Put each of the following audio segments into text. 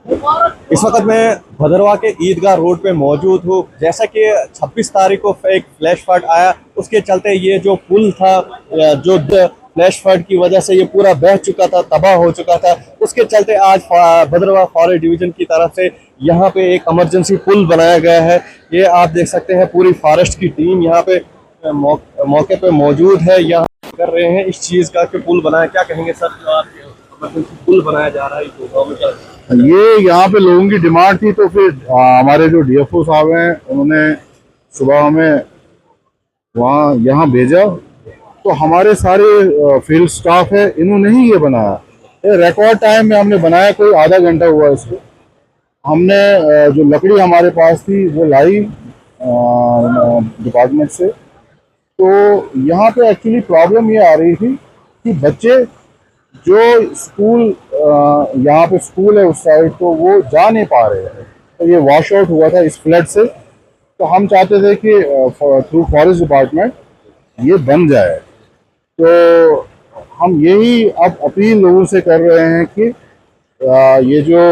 इस वक्त मैं भदरवा के ईदगाह रोड पे मौजूद हूँ। जैसा कि 26 तारीख को एक फ्लैश फ्लड आया, उसके चलते ये जो पुल था, जो फ्लैश फ्लड की वजह से ये पूरा बह चुका था, तबाह हो चुका था। उसके चलते आज भदरवा फॉरेस्ट डिवीजन की तरफ से यहाँ पे एक इमरजेंसी पुल बनाया गया है। ये आप देख सकते हैं, पूरी फॉरेस्ट की टीम यहाँ पे मौके पे मौजूद है। यहाँ कर रहे हैं इस चीज़ का कि पुल बनाया। क्या कहेंगे सर, जो आप इमरजेंसी पुल बनाया जा रहा है तो गवर्नमेंट का? ये यहाँ पे लोगों की डिमांड थी, तो फिर हमारे जो डीएफओ साहब हैं उन्होंने सुबह हमें वहाँ यहाँ भेजा। तो हमारे सारे फील्ड स्टाफ है, इन्होंने ही ये बनाया। ये रिकॉर्ड टाइम में हमने बनाया, कोई आधा घंटा हुआ इसको। हमने जो लकड़ी हमारे पास थी वो लाई डिपार्टमेंट से। तो यहाँ पे एक्चुअली प्रॉब्लम ये आ रही थी कि बच्चे जो स्कूल, यहाँ पे स्कूल है उस साइड, तो वो जा नहीं पा रहे हैं। तो ये वॉश आउट हुआ था इस फ्लड से। तो हम चाहते थे कि थ्रू फॉरेस्ट डिपार्टमेंट ये बन जाए। तो हम यही अब अपील लोगों से कर रहे हैं कि ये जो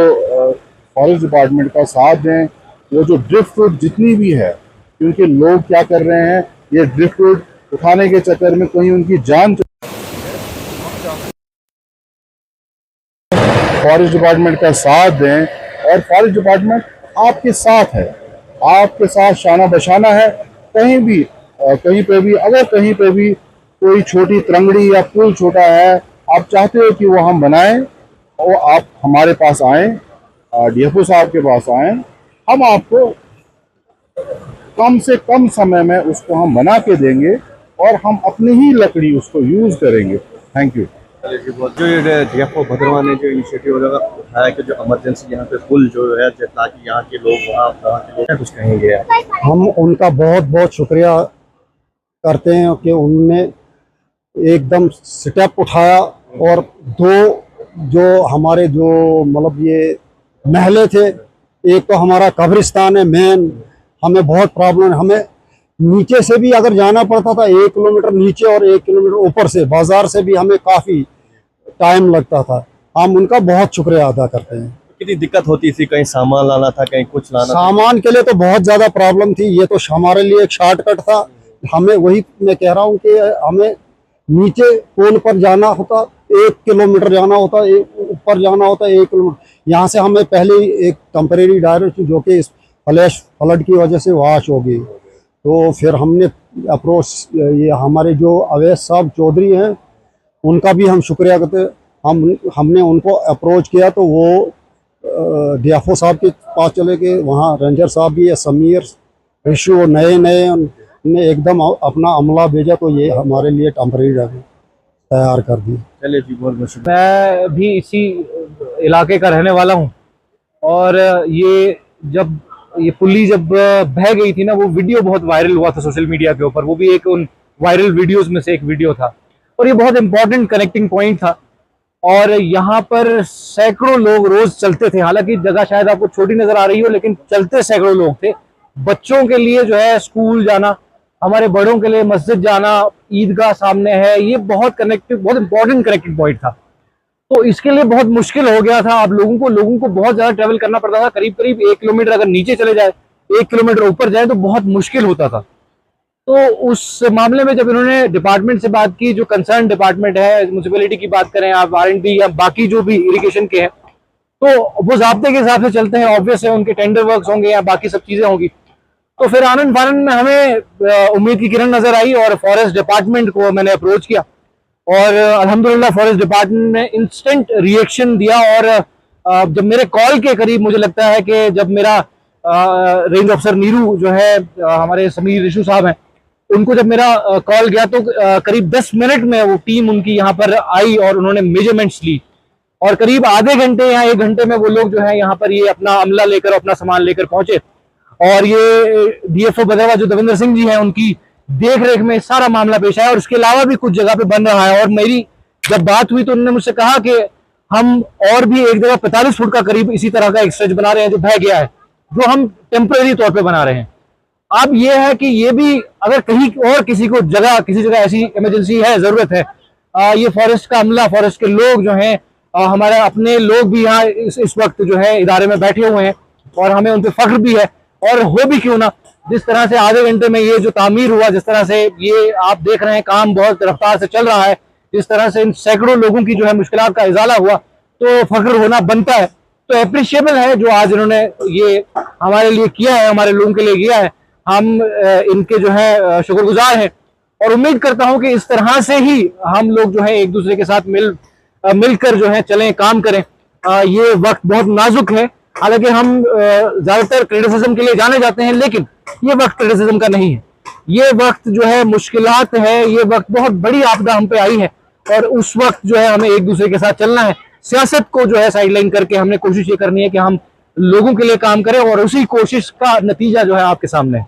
फॉरेस्ट डिपार्टमेंट का साथ दें। वो जो ड्रिफ्ट वुड जितनी भी है, क्योंकि लोग क्या कर रहे हैं, ये ड्रिफ्ट वुड उठाने के चक्कर में कहीं उनकी जान। फॉरेस्ट डिपार्टमेंट का साथ दें, और फॉरेस्ट डिपार्टमेंट आपके साथ है, आपके साथ शाना बशाना है। कहीं भी कहीं पे भी, अगर कहीं पे भी कोई छोटी तरंगड़ी या पुल छोटा है, आप चाहते हो कि वो हम बनाएं, और आप हमारे पास आएँ, डीएफओ साहब के पास आएँ। हम आपको कम से कम समय में उसको हम बना के देंगे, और हम अपनी ही लकड़ी उसको यूज़ करेंगे। Thank you. जो ये डीएफओ भदरवा ने जो इनिशिएटिव उठाया कि जो इमरजेंसी यहाँ पे पुल जो है, ताकि यहाँ के लोग वहाँ के लोग कुछ कहेंगे। हम उनका बहुत बहुत शुक्रिया करते हैं कि उन्होंने एकदम स्टेप उठाया। और दो जो हमारे जो मतलब ये महले थे, एक तो हमारा कब्रिस्तान है मेन, हमें बहुत प्रॉब्लम है। हमें नीचे से भी अगर जाना पड़ता था 1 किलोमीटर नीचे, और 1 किलोमीटर ऊपर से बाजार से भी हमें काफ़ी टाइम लगता था। हम उनका बहुत शुक्रिया अदा करते हैं। कितनी दिक्कत होती थी, कहीं सामान लाना था, कहीं कुछ लाना सामान के लिए तो बहुत ज़्यादा प्रॉब्लम थी। ये तो हमारे लिए एक शॉर्टकट था। हमें वही मैं कह रहा हूँ कि हमें नीचे पुल पर जाना होता 1 किलोमीटर जाना होता, ऊपर जाना होता 1 किलोमीटर। यहाँ से हमें पहले एक टेम्परेरी डायरेक्ट जो कि इस फ्लैश फ्लड की वजह से वॉश हो गई। तो फिर हमने अप्रोच, ये हमारे जो अवैस साहब चौधरी हैं उनका भी हम शुक्रिया करते। हमने उनको अप्रोच किया, तो वो डीएफओ साहब के पास चले गए। वहाँ रेंजर साहब भी है, समीर ऋषु, नए ने एकदम अपना अमला भेजा, तो ये हमारे लिए टेम्परेरी तैयार कर दी। चलिए जी, बहुत बहुत शुक्रिया। मैं भी इसी इलाके का रहने वाला हूँ। और जब ये पुली जब बह गई थी ना, वो वीडियो बहुत वायरल हुआ था सोशल मीडिया के ऊपर। वो भी एक उन वायरल वीडियोस में से एक वीडियो था, और ये बहुत इंपॉर्टेंट कनेक्टिंग पॉइंट था। और यहाँ पर सैकड़ों लोग रोज चलते थे। हालांकि जगह शायद आपको छोटी नजर आ रही हो, लेकिन चलते सैकड़ों लोग थे। बच्चों के लिए जो है स्कूल जाना, हमारे बड़ों के लिए मस्जिद जाना, ईदगाह सामने है, ये बहुत इंपॉर्टेंट कनेक्टिंग पॉइंट था। तो इसके लिए बहुत मुश्किल हो गया था। आप लोगों को बहुत ज्यादा ट्रेवल करना पड़ता था। करीब करीब 1 किलोमीटर अगर नीचे चले जाए, 1 किलोमीटर ऊपर जाए, तो बहुत मुश्किल होता था। तो उस मामले में जब इन्होंने डिपार्टमेंट से बात की, जो कंसर्न डिपार्टमेंट है, म्युनिसिपैलिटी की बात करें आप, आरएंडबी या बाकी जो भी इरिगेशन के हैं, तो वो ज़ाब्ते के हिसाब से चलते हैं। ऑब्वियस है, उनके टेंडर वर्क्स होंगे या बाकी सब चीजें होंगी। तो फिर आनंद फानंद में हमें उम्मीद की किरण नजर आई, और फॉरेस्ट डिपार्टमेंट को मैंने अप्रोच किया। और अल्हम्दुलिल्लाह फॉरेस्ट डिपार्टमेंट ने इंस्टेंट रिएक्शन दिया। और जब मेरे कॉल के करीब, मुझे लगता है कि जब मेरा रेंज ऑफिसर नीरू जो है, हमारे समीर ऋषु साहब हैं, उनको जब मेरा कॉल गया, तो करीब 10 मिनट में वो टीम उनकी यहाँ पर आई और उन्होंने मेजरमेंट्स ली। और करीब आधे घंटे या 1 घंटे में वो लोग जो है यहाँ पर ये अपना अमला लेकर, अपना सामान लेकर पहुंचे। और ये डीएफओ भदरवा जो दविंदर सिंह जी हैं, उनकी देख रेख में सारा मामला पेश आया। और इसके अलावा भी कुछ जगह पे बन रहा है। और मेरी जब बात हुई तो उन्होंने मुझसे कहा कि हम और भी एक जगह 45 फुट का करीब इसी तरह का एक स्ट्रेच बना रहे हैं, जो बह गया है, जो हम टेम्परेरी तौर पे बना रहे हैं। अब ये है कि ये भी अगर कहीं और किसी जगह ऐसी इमरजेंसी है, जरूरत है, ये फॉरेस्ट का अमला, फॉरेस्ट के लोग जो हैं, हमारे अपने लोग भी यहाँ इस वक्त जो है इदारे में बैठे हुए हैं और हमें उन पर फख्र भी है। और हो भी क्यों ना, जिस तरह से आधे घंटे में ये जो तामीर हुआ, जिस तरह से ये आप देख रहे हैं काम बहुत रफ्तार से चल रहा है, जिस तरह से इन सैकड़ों लोगों की जो है मुश्किलात का इजाला हुआ, तो फख्र होना बनता है। तो अप्रिशिएबल है जो आज इन्होंने ये हमारे लिए किया है, हमारे लोगों के लिए किया है। हम इनके जो है शुक्रगुजार हैं और उम्मीद करता हूं कि इस तरह से ही हम लोग जो है एक दूसरे के साथ मिलकर जो है चलें, काम करें। ये वक्त बहुत नाजुक है, हालांकि हम ज्यादातर क्रिटिसिज्म के लिए जाने जाते हैं, लेकिन ये वक्त क्रिटिसिज्म का नहीं है। ये वक्त जो है मुश्किलात है, ये वक्त बहुत बड़ी आपदा हम पे आई है और उस वक्त जो है हमें एक दूसरे के साथ चलना है। सियासत को जो है साइडलाइन करके हमने कोशिश ये करनी है कि हम लोगों के लिए काम करें और उसी कोशिश का नतीजा जो है आपके सामने है।